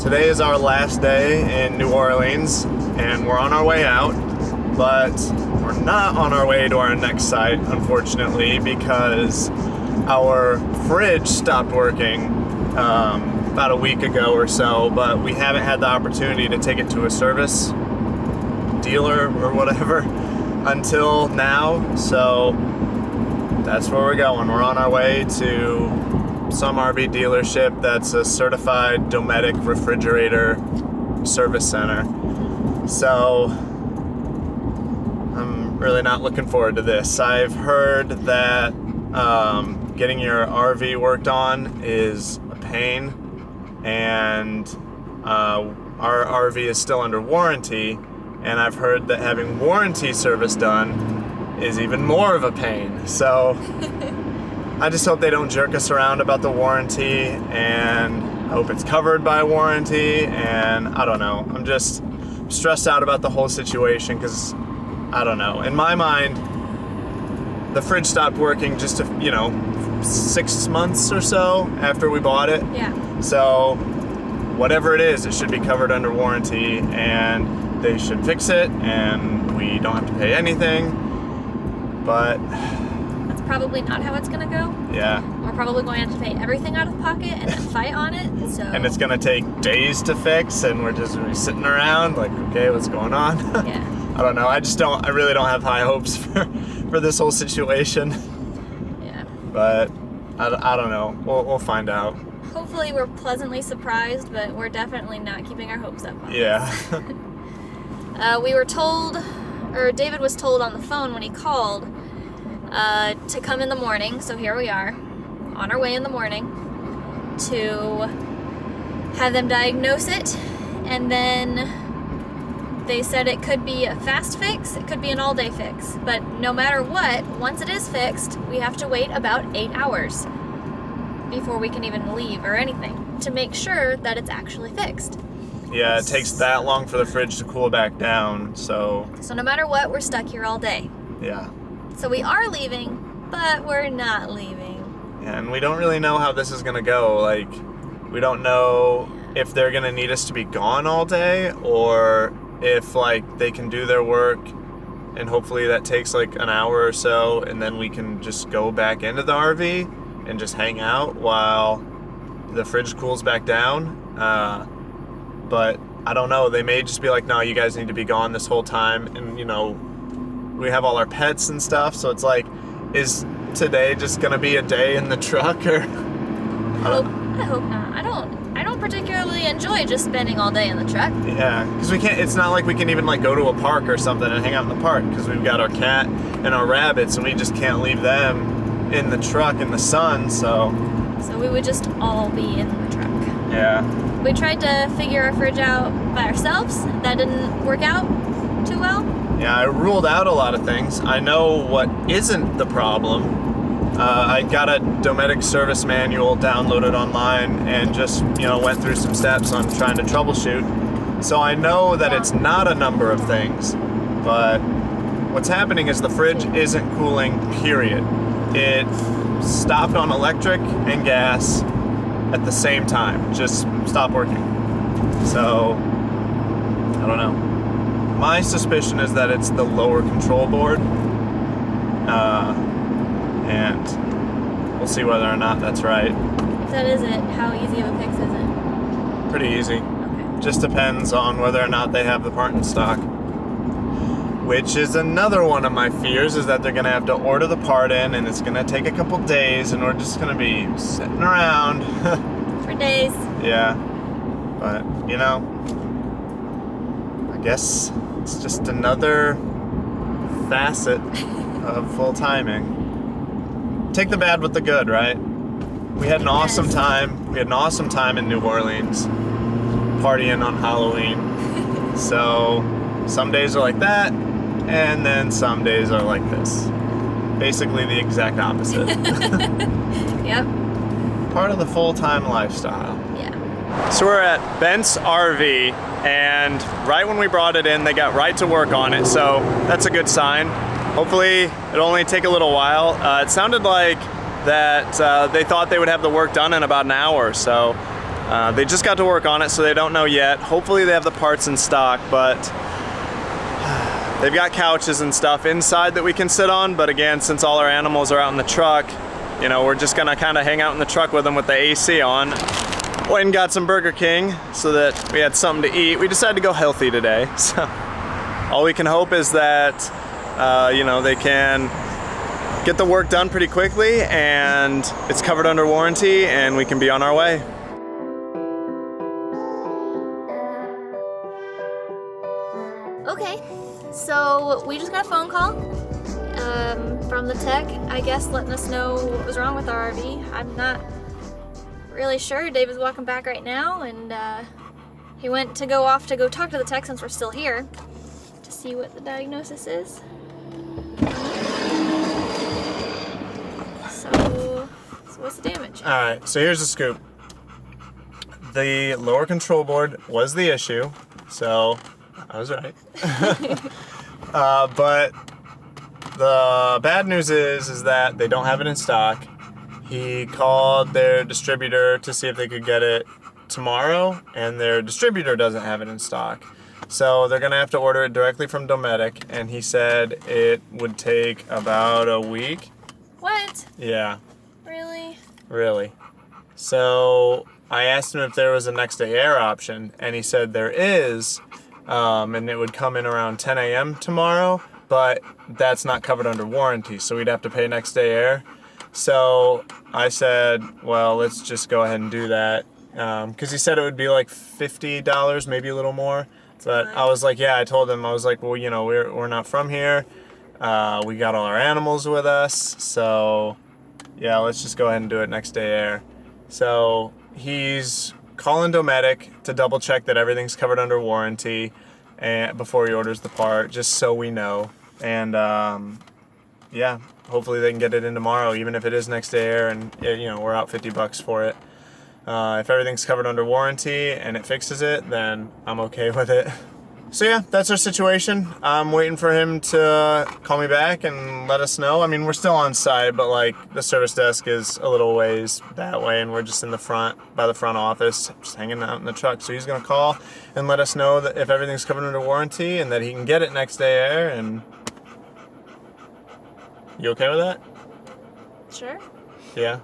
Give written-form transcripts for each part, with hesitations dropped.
Today is our last day in New Orleans, and we're on our way out, but we're not on our way to our next site, unfortunately, because our fridge stopped working about a week ago or so, but we haven't had the opportunity to take it to a service dealer or whatever until now, so that's where we're going. We're on our way to some RV dealership that's a certified Dometic refrigerator service center. So I'm really not looking forward to this. I've heard that getting your RV worked on is a pain, and our RV is still under warranty, and I've heard that having warranty service done is even more of a pain. So I just hope they don't jerk us around about the warranty, and I hope it's covered by warranty, and I don't know. I'm just stressed out about the whole situation because, I don't know. In my mind, the fridge stopped working just 6 months or so after we bought it. Yeah. So whatever it is, it should be covered under warranty, and they should fix it, and we don't have to pay anything. But that's probably not how it's gonna go. Yeah. We're probably going to have to pay everything out of pocket and then fight on it. So. And it's gonna take days to fix, and we're just gonna be sitting around like, okay, what's going on? Yeah. I don't know. I really don't have high hopes for this whole situation. Yeah. But I don't know. We'll find out. Hopefully we're pleasantly surprised, but we're definitely not keeping our hopes up on Yeah. We were told, or David was told on the phone when he called, to come in the morning. So here we are, on our way in the morning to have them diagnose it, and then they said it could be a fast fix, it could be an all-day fix, but no matter what, once it is fixed, we have to wait about 8 hours before we can even leave or anything to make sure that it's actually fixed. Yeah, it takes that long for the fridge to cool back down, so no matter what, we're stuck here all day. Yeah. So we are leaving, but we're not leaving. Yeah, and we don't really know how this is gonna go. Like, we don't know if they're gonna need us to be gone all day, or if like they can do their work and hopefully that takes like an hour or so, and then we can just go back into the RV and just hang out while the fridge cools back down. But I don't know, they may just be like, no, you guys need to be gone this whole time, and we have all our pets and stuff, so it's like, is today just gonna be a day in the truck, or? I hope not. I don't particularly enjoy just spending all day in the truck. Yeah, because we can't, it's not like we can even like go to a park or something and hang out in the park, because we've got our cat and our rabbits, and we just can't leave them in the truck in the sun, so we would just all be in the truck. Yeah. We tried to figure our fridge out by ourselves. That didn't work out too well. Yeah, I ruled out a lot of things. I know what isn't the problem. I got a Dometic service manual downloaded online and just, went through some steps on trying to troubleshoot. So I know that it's not a number of things, but what's happening is the fridge isn't cooling, period. It stopped on electric and gas at the same time, just stopped working. So, I don't know. My suspicion is that it's the lower control board, and we'll see whether or not that's right. If that is it, how easy of a fix is it? Pretty easy. Okay. Just depends on whether or not they have the part in stock. Which is another one of my fears, is that they're gonna have to order the part in, and it's gonna take a couple days, and we're just gonna be sitting around. For days. Yeah. But, I guess it's just another facet of full timing. Take the bad with the good, right? We had an awesome time. We had an awesome time in New Orleans, partying on Halloween. So some days are like that, and then some days are like this. Basically the exact opposite. Yep. Part of the full-time lifestyle. Yeah. So we're at Bent's RV, and right when we brought it in, they got right to work on it, so that's a good sign. Hopefully it'll only take a little while. It sounded like that they thought they would have the work done in about an hour, so They just got to work on it, so they don't know yet. Hopefully they have the parts in stock, but they've got couches and stuff inside that we can sit on. But again, since all our animals are out in the truck, you know, we're just gonna kind of hang out in the truck with them with the AC on. Went and got some Burger King so that we had something to eat. We decided to go healthy today, so all we can hope is that you know, they can get the work done pretty quickly and it's covered under warranty and we can be on our way. Okay, so we just got a phone call from the tech, I guess, letting us know what was wrong with our RV. I'm not really sure. David's walking back right now, and he went to go off to go talk to the tech since we're still here to see what the diagnosis is. So what's the damage? All right, so here's the scoop. The lower control board was the issue, so I was right. But the bad news is that they don't have it in stock. He called their distributor to see if they could get it tomorrow, and their distributor doesn't have it in stock. So they're gonna have to order it directly from Dometic, and he said it would take about a week. What? Yeah. Really? Really. So I asked him if there was a next day air option, and he said there is, and it would come in around 10 a.m. tomorrow, but that's not covered under warranty, so we'd have to pay next day air. So I said, well, let's just go ahead and do that. Because he said it would be like $50, maybe a little more. But I was like, yeah, I told him, I was like, well, you know, we're not from here. We got all our animals with us. So yeah, let's just go ahead and do it next day air. So he's calling Dometic to double check that everything's covered under warranty and before he orders the part, just so we know. And yeah, hopefully they can get it in tomorrow, even if it is next day air, and you know, we're out $50 for it. If everything's covered under warranty and it fixes it, then I'm okay with it. So yeah, that's our situation. I'm waiting for him to call me back and let us know. I mean, we're still on site, but like the service desk is a little ways that way, and we're just in the front, by the front office, just hanging out in the truck. So he's gonna call and let us know that if everything's covered under warranty and that he can get it next day air. And you okay with that? Sure. Yeah.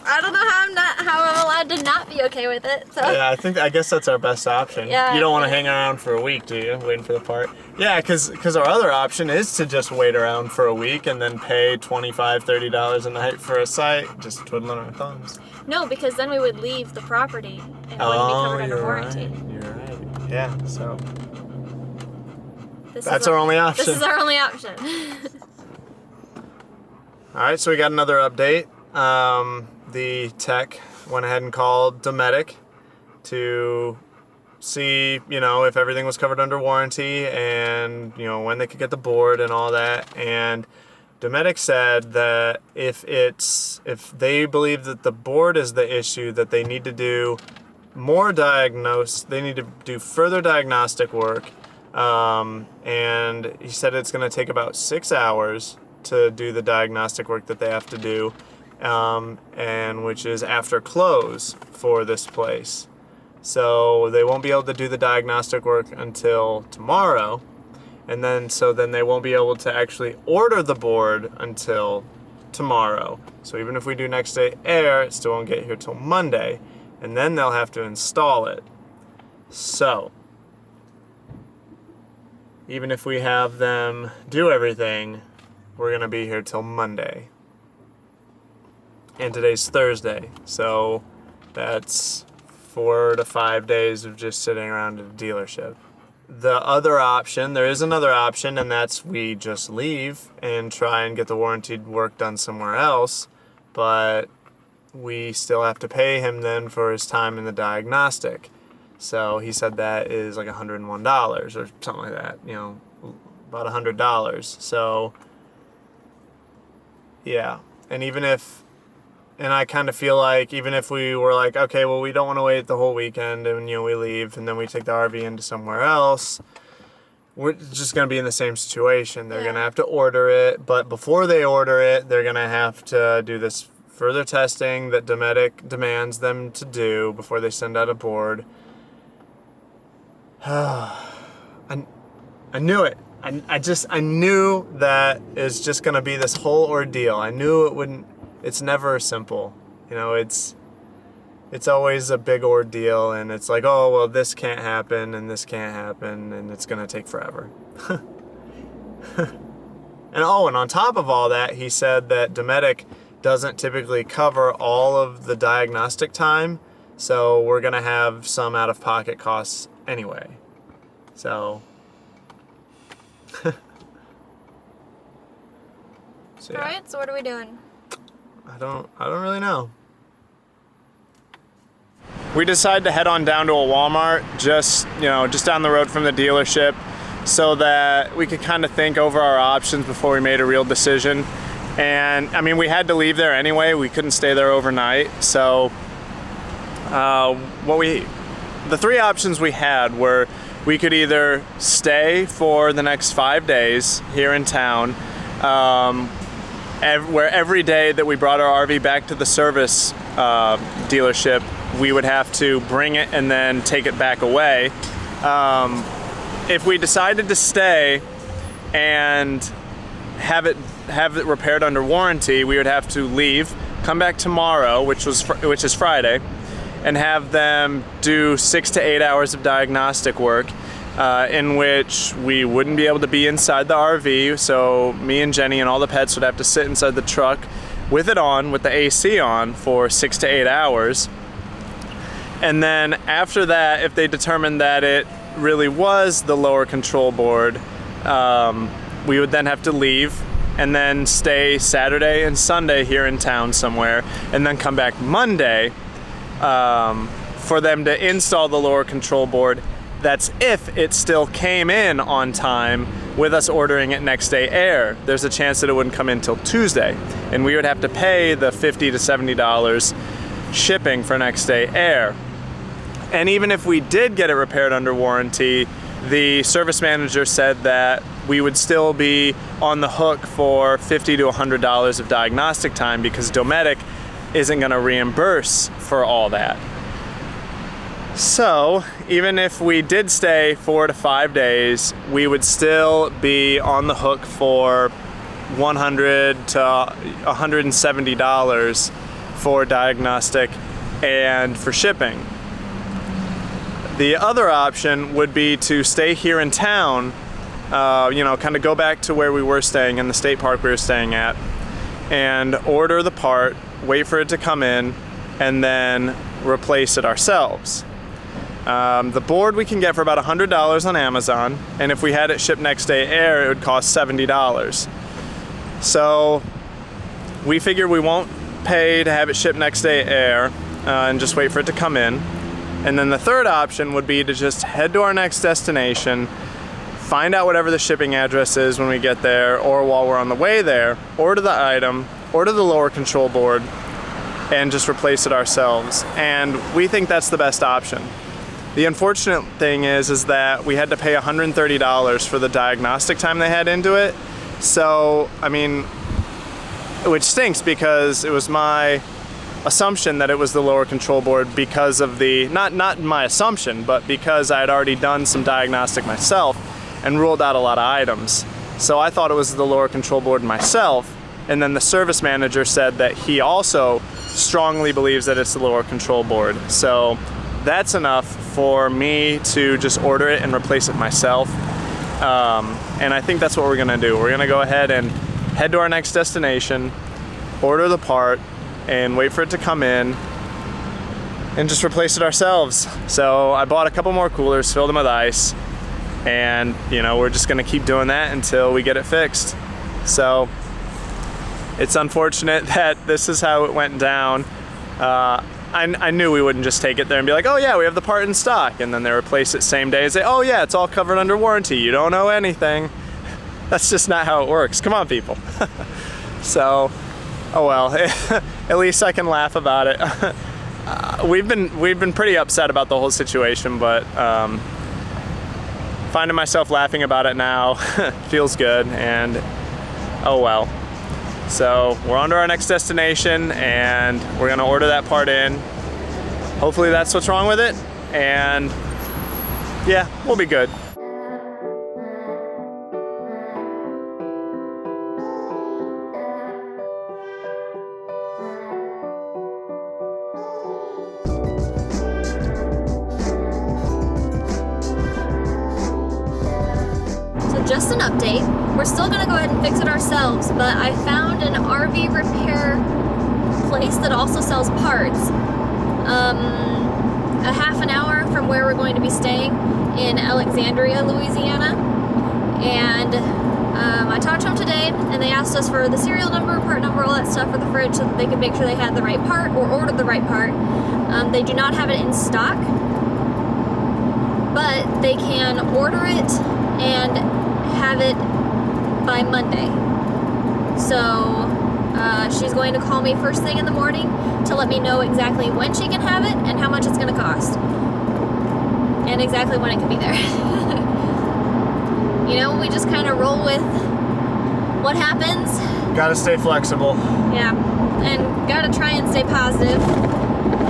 I don't know how I'm allowed to not be okay with it. So. Yeah, I guess that's our best option. Yeah. You don't want to hang around for a week, do you? Waiting for the part. Yeah, because our other option is to just wait around for a week and then pay $25, $30 a night for a site, just twiddling our thumbs. No, because then we would leave the property and it wouldn't be covered under warranty. Right. You're right. Yeah. So This that's our only option. This is our only option. All right, so we got another update. The tech went ahead and called Dometic to see, you know, if everything was covered under warranty and, you know, when they could get the board and all that. And Dometic said that if they believe that the board is the issue, that they need to do they need to do further diagnostic work. And he said it's going to take about 6 hours to do the diagnostic work that they have to do. And which is after close for this place. So they won't be able to do the diagnostic work until tomorrow, and then they won't be able to actually order the board until tomorrow. So even if we do next day air, it still won't get here till Monday, and then they'll have to install it. So even if we have them do everything, we're gonna be here till Monday. And today's Thursday, so that's 4 to 5 days of just sitting around at a dealership. The other option, there is another option, and that's we just leave and try and get the warranted work done somewhere else, but we still have to pay him then for his time in the diagnostic. So he said that is like $101 or something like that, you know, about $100. So yeah, and I kind of feel like even if we were like, okay, well, we don't want to wait the whole weekend and, you know, we leave and then we take the RV into somewhere else, we're just going to be in the same situation. They're going to have to order it, but before they order it, they're going to have to do this further testing that Dometic demands them to do before they send out a board. I knew it. I knew that it's just gonna be this whole ordeal. I knew it wouldn't. It's never simple. You know, it's always a big ordeal, and it's like, oh well, this can't happen and this can't happen, and it's gonna take forever. And on top of all that, he said that Dometic doesn't typically cover all of the diagnostic time, so we're gonna have some out-of-pocket costs anyway. So, yeah. All right. So what are we doing? I don't really know. We decided to head on down to a Walmart just down the road from the dealership so that we could kind of think over our options before we made a real decision. And I mean, we had to leave there anyway. We couldn't stay there overnight. So the three options we had were we could either stay for the next 5 days here in town, where every day that we brought our RV back to the service dealership, we would have to bring it and then take it back away. If we decided to stay and have it repaired under warranty, we would have to leave, come back tomorrow, which is Friday, and have them do 6 to 8 hours of diagnostic work, in which we wouldn't be able to be inside the RV. So me and Jenny and all the pets would have to sit inside the truck with it on, with the AC on, for 6 to 8 hours. And then after that, if they determined that it really was the lower control board, we would then have to leave and then stay Saturday and Sunday here in town somewhere, and then come back Monday for them to install the lower control board. That's if it still came in on time with us ordering it next day air. There's a chance that it wouldn't come in till Tuesday, and we would have to pay the $50 to $70 shipping for next day air. And even if we did get it repaired under warranty, the service manager said that we would still be on the hook for $50 to $100 of diagnostic time because Dometic isn't going to reimburse for all that. So even if we did stay 4 to 5 days, we would still be on the hook for $100 to $170 for diagnostic and for shipping. The other option would be to stay here in town, kind of go back to where we were staying in the state park we were staying at, and order the part, wait for it to come in, and then replace it ourselves. The board we can get for about $100 on Amazon, and if we had it shipped next day air, it would cost $70. So we figure we won't pay to have it shipped next day air and just wait for it to come in. And then the third option would be to just head to our next destination, find out whatever the shipping address is when we get there, or while we're on the way there, order the item, order the lower control board, and just replace it ourselves. And we think that's the best option. The unfortunate thing is that we had to pay $130 for the diagnostic time they had into it. So, I mean, which stinks because it was my assumption that it was the lower control board because of the, not my assumption, but because I had already done some diagnostic myself and ruled out a lot of items. So I thought it was the lower control board myself, and then the service manager said that he also strongly believes that it's the lower control board. So that's enough for me to just order it and replace it myself. And I think that's what we're gonna do. We're gonna go ahead and head to our next destination, order the part, and wait for it to come in and just replace it ourselves. So I bought a couple more coolers, filled them with ice, and we're just gonna keep doing that until we get it fixed. So it's unfortunate that this is how it went down. I knew we wouldn't just take it there and be like, oh yeah, we have the part in stock, and then they replace it same day and say, oh yeah, it's all covered under warranty, you don't owe anything. That's just not how it works. Come on, people. So, oh well, at least I can laugh about it. We've been pretty upset about the whole situation, but finding myself laughing about it now feels good, and oh well. So we're on to our next destination and we're gonna order that part in. Hopefully that's what's wrong with it, and yeah, we'll be good. Just an update. We're still gonna go ahead and fix it ourselves, but I found an RV repair place that also sells parts. A half an hour from where we're going to be staying in Alexandria, Louisiana. And I talked to them today, and they asked us for the serial number, part number, all that stuff for the fridge so that they could make sure they had the right part or ordered the right part. They do not have it in stock, but they can order it and have it by Monday. So she's going to call me first thing in the morning to let me know exactly when she can have it and how much it's going to cost, and exactly when it can be there. You know, we just kind of roll with what happens. Gotta stay flexible. Yeah, and gotta try and stay positive,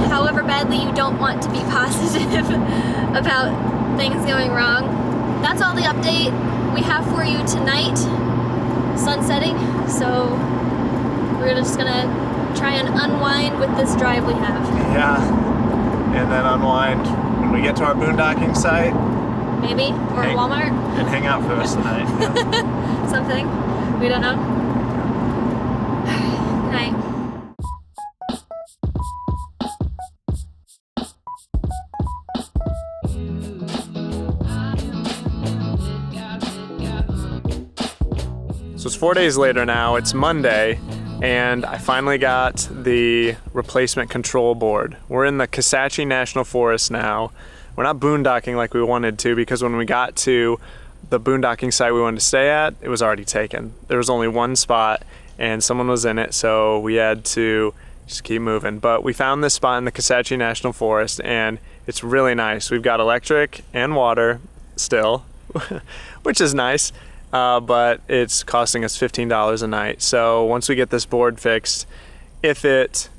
however badly you don't want to be positive about things going wrong. That's all the update we have for you tonight. Sun setting, so we're just gonna try and unwind with this drive we have. Yeah, and then unwind when we get to our boondocking site. Maybe, or Walmart. And hang out for the rest of the night. Yeah. Something, we don't know. Good night. So it's 4 days later now, it's Monday, and I finally got the replacement control board. We're in the Kisatchie National Forest now. We're not boondocking like we wanted to, because when we got to the boondocking site we wanted to stay at, it was already taken. There was only one spot and someone was in it, so we had to just keep moving. But we found this spot in the Kisatchie National Forest and it's really nice. We've got electric and water still, which is nice. But it's costing us $15 a night. So once we get this board fixed, if it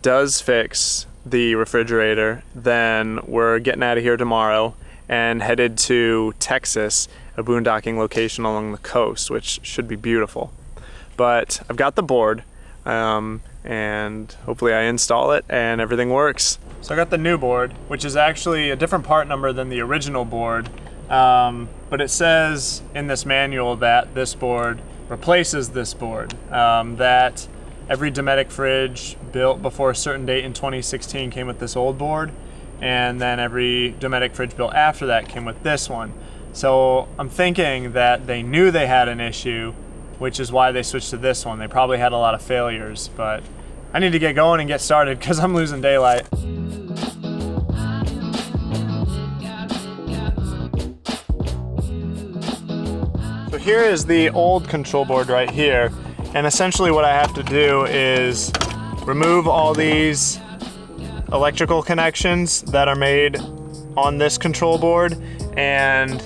does fix the refrigerator, then we're getting out of here tomorrow and headed to Texas, a boondocking location along the coast, which should be beautiful. But I've got the board, and hopefully I install it and everything works. So I got the new board, which is actually a different part number than the original board. But it says in this manual that this board replaces this board, that every Dometic fridge built before a certain date in 2016 came with this old board, and then every Dometic fridge built after that came with this one. So I'm thinking that they knew they had an issue, which is why they switched to this one. They probably had a lot of failures, but I need to get going and get started because I'm losing daylight. So here is the old control board right here, and essentially what I have to do is remove all these electrical connections that are made on this control board and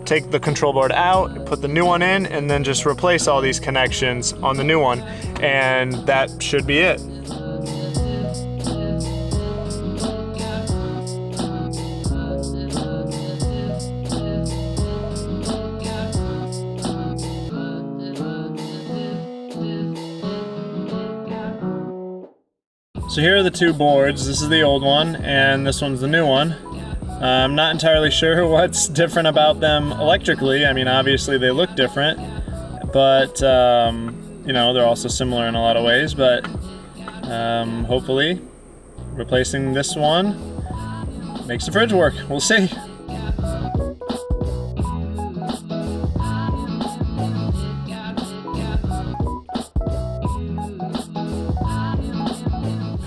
take the control board out, put the new one in, and then just replace all these connections on the new one, and that should be it. So here are the two boards. This is the old one and this one's the new one. I'm not entirely sure what's different about them electrically. I mean, obviously they look different, but you know, they're also similar in a lot of ways, but hopefully replacing this one makes the fridge work. We'll see.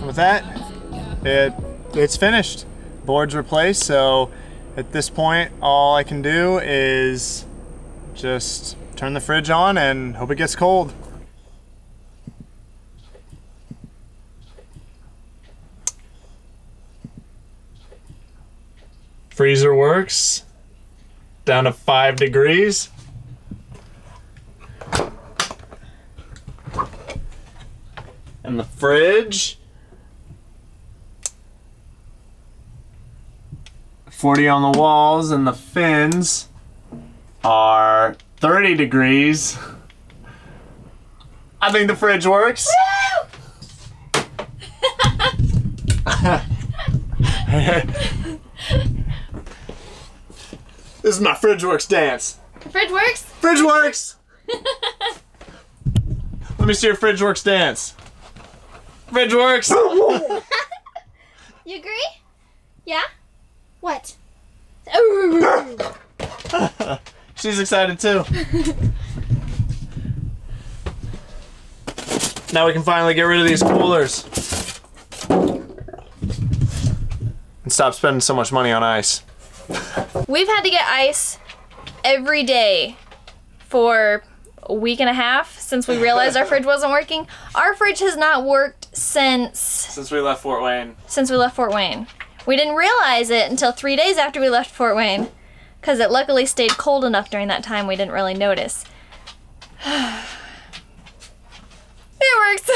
With that, it's finished. Board's replaced, so at this point all I can do is just turn the fridge on and hope it gets cold. Freezer works down to 5 degrees. fridge. 40 on the walls, and the fins are 30 degrees. I think the fridge works. This is my fridge works dance. Fridge works? Fridge works! Let me see your fridge works dance. Fridge works! You agree? Yeah? What? She's excited too. Now we can finally get rid of these coolers. And stop spending so much money on ice. We've had to get ice every day for a week and a half since we realized our fridge wasn't working. Our fridge has not worked Since we left Fort Wayne. since we left Fort Wayne. We didn't realize it until 3 days after we left Fort Wayne, because it luckily stayed cold enough during that time we didn't really notice. It works.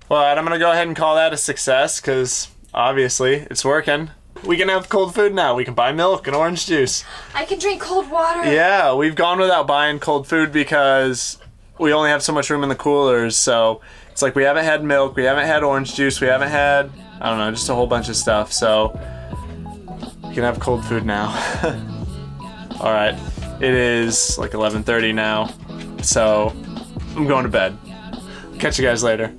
Well, I'm gonna go ahead and call that a success, because obviously it's working. We can have cold food now. We can buy milk and orange juice. I can drink cold water. Yeah, we've gone without buying cold food because we only have so much room in the coolers. So it's like we haven't had milk, we haven't had orange juice, we haven't had, I don't know, just a whole bunch of stuff. So we can have cold food now. All right, it is like 11:30 now. So I'm going to bed. Catch you guys later.